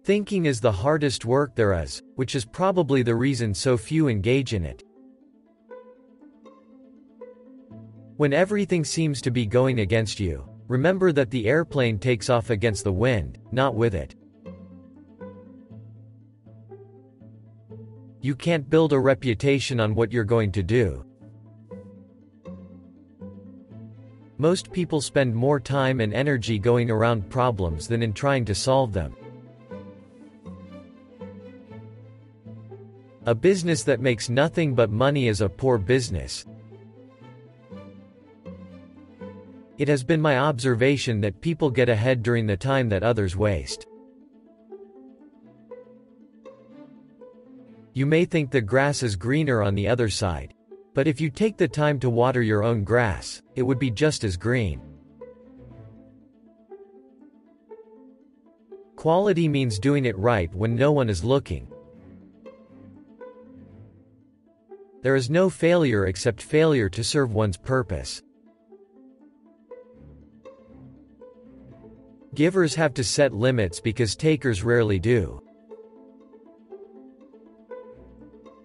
Thinking is the hardest work there is, which is probably the reason so few engage in it. When everything seems to be going against you, remember that the airplane takes off against the wind, not with it. You can't build a reputation on what you're going to do. Most people spend more time and energy going around problems than in trying to solve them. A business that makes nothing but money is a poor business. It has been my observation that people get ahead during the time that others waste. You may think the grass is greener on the other side, but if you take the time to water your own grass, it would be just as green. Quality means doing it right when no one is looking. There is no failure except failure to serve one's purpose. Givers have to set limits because takers rarely do.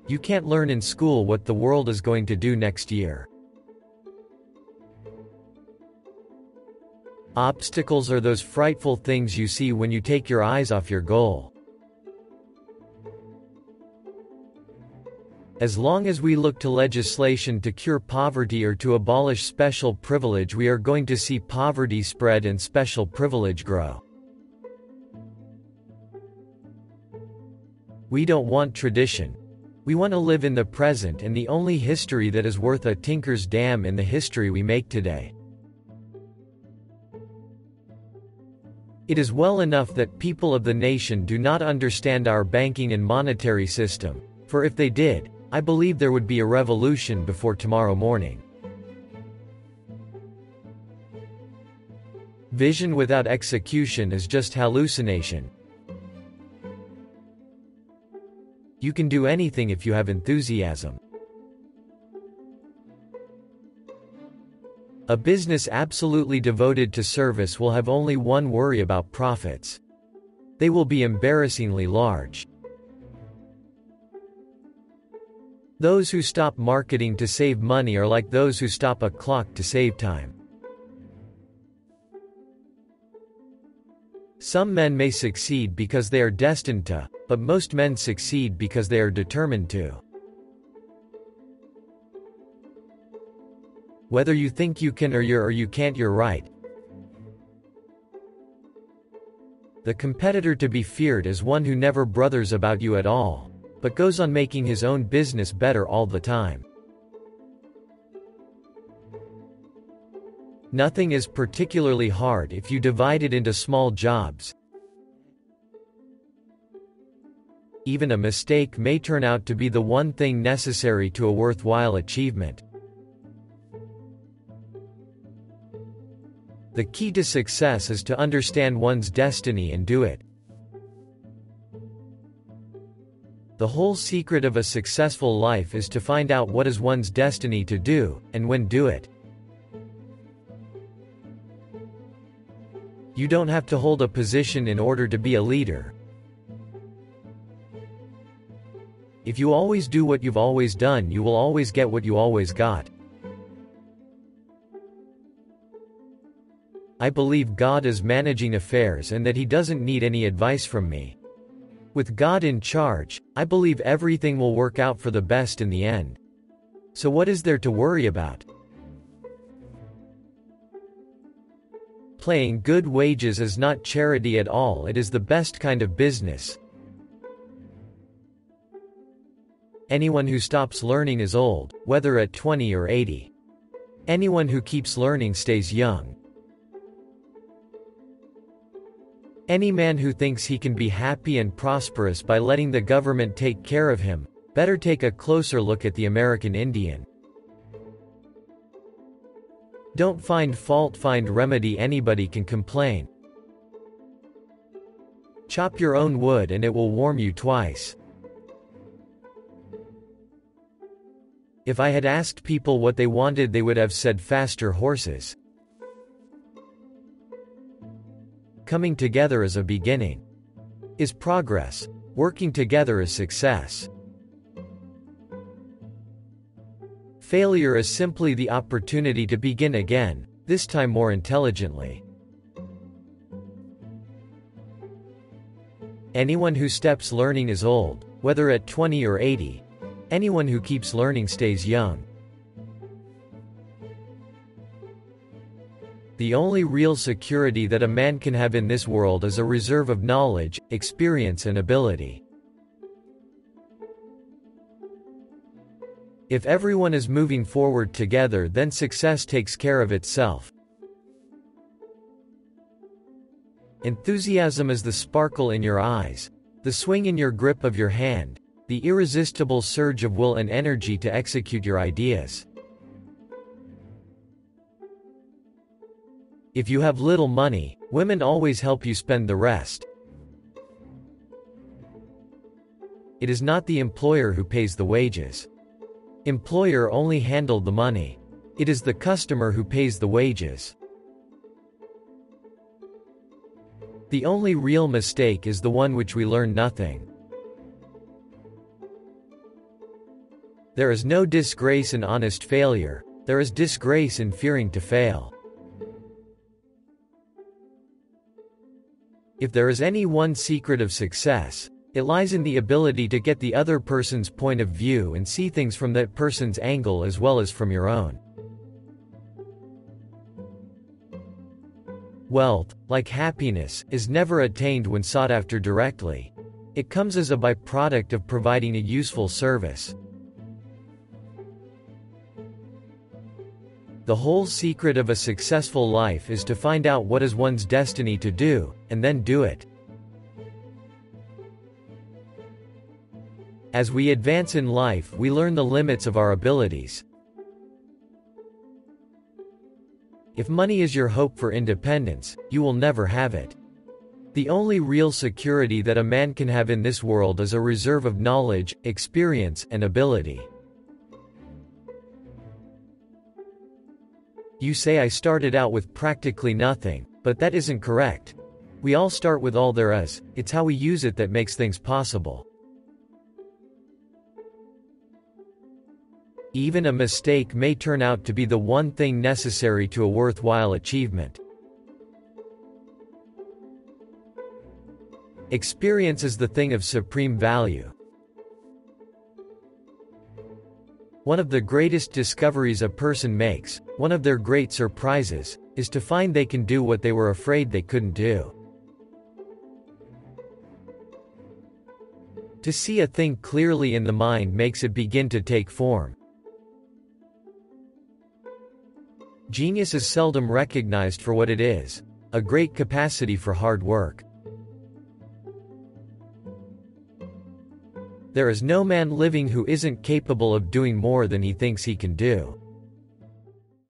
You can't learn in school what the world is going to do next year. Obstacles are those frightful things you see when you take your eyes off your goal. As long as we look to legislation to cure poverty or to abolish special privilege, we are going to see poverty spread and special privilege grow. We don't want tradition. We want to live in the present and the only history that is worth a tinker's damn in the history we make today. It is well enough that people of the nation do not understand our banking and monetary system, for if they did, I believe there would be a revolution before tomorrow morning. Vision without execution is just hallucination. You can do anything if you have enthusiasm. A business absolutely devoted to service will have only one worry about profits. They will be embarrassingly large. Those who stop marketing to save money are like those who stop a clock to save time. Some men may succeed because they are destined to, but most men succeed because they are determined to. Whether you think you can or you can't, you're right. The competitor to be feared is one who never bothers about you at all, but goes on making his own business better all the time. Nothing is particularly hard if you divide it into small jobs. Even a mistake may turn out to be the one thing necessary to a worthwhile achievement. The key to success is to understand one's destiny and do it. The whole secret of a successful life is to find out what is one's destiny to do, and when do it. You don't have to hold a position in order to be a leader. If you always do what you've always done, you will always get what you always got. I believe God is managing affairs and that He doesn't need any advice from me. With God in charge, I believe everything will work out for the best in the end. So what is there to worry about? Paying good wages is not charity at all, it is the best kind of business. Anyone who stops learning is old, whether at 20 or 80. Anyone who keeps learning stays young. Any man who thinks he can be happy and prosperous by letting the government take care of him, better take a closer look at the American Indian. Don't find fault, find remedy. Anybody can complain. Chop your own wood and it will warm you twice. If I had asked people what they wanted, they would have said faster horses. Coming together is a beginning. is progress. Working together is success. Failure is simply the opportunity to begin again, this time more intelligently. Anyone who stops learning is old, whether at 20 or 80. Anyone who keeps learning stays young. The only real security that a man can have in this world is a reserve of knowledge, experience and ability. If everyone is moving forward together, then success takes care of itself. Enthusiasm is the sparkle in your eyes, the swing in your grip of your hand, the irresistible surge of will and energy to execute your ideas. If you have little money, women always help you spend the rest. It is not the employer who pays the wages. Employer only handled the money. It is the customer who pays the wages. The only real mistake is the one which we learn nothing. There is no disgrace in honest failure, there is disgrace in fearing to fail. If there is any one secret of success, it lies in the ability to get the other person's point of view and see things from that person's angle as well as from your own. Wealth, like happiness, is never attained when sought after directly. It comes as a byproduct of providing a useful service. The whole secret of a successful life is to find out what is one's destiny to do, and then do it. As we advance in life, we learn the limits of our abilities. If money is your hope for independence, you will never have it. The only real security that a man can have in this world is a reserve of knowledge, experience, and ability. You say I started out with practically nothing, but that isn't correct. We all start with all there is, it's how we use it that makes things possible. Even a mistake may turn out to be the one thing necessary to a worthwhile achievement. Experience is the thing of supreme value. One of the greatest discoveries a person makes, one of their great surprises, is to find they can do what they were afraid they couldn't do. To see a thing clearly in the mind makes it begin to take form. Genius is seldom recognized for what it is, a great capacity for hard work. There is no man living who isn't capable of doing more than he thinks he can do.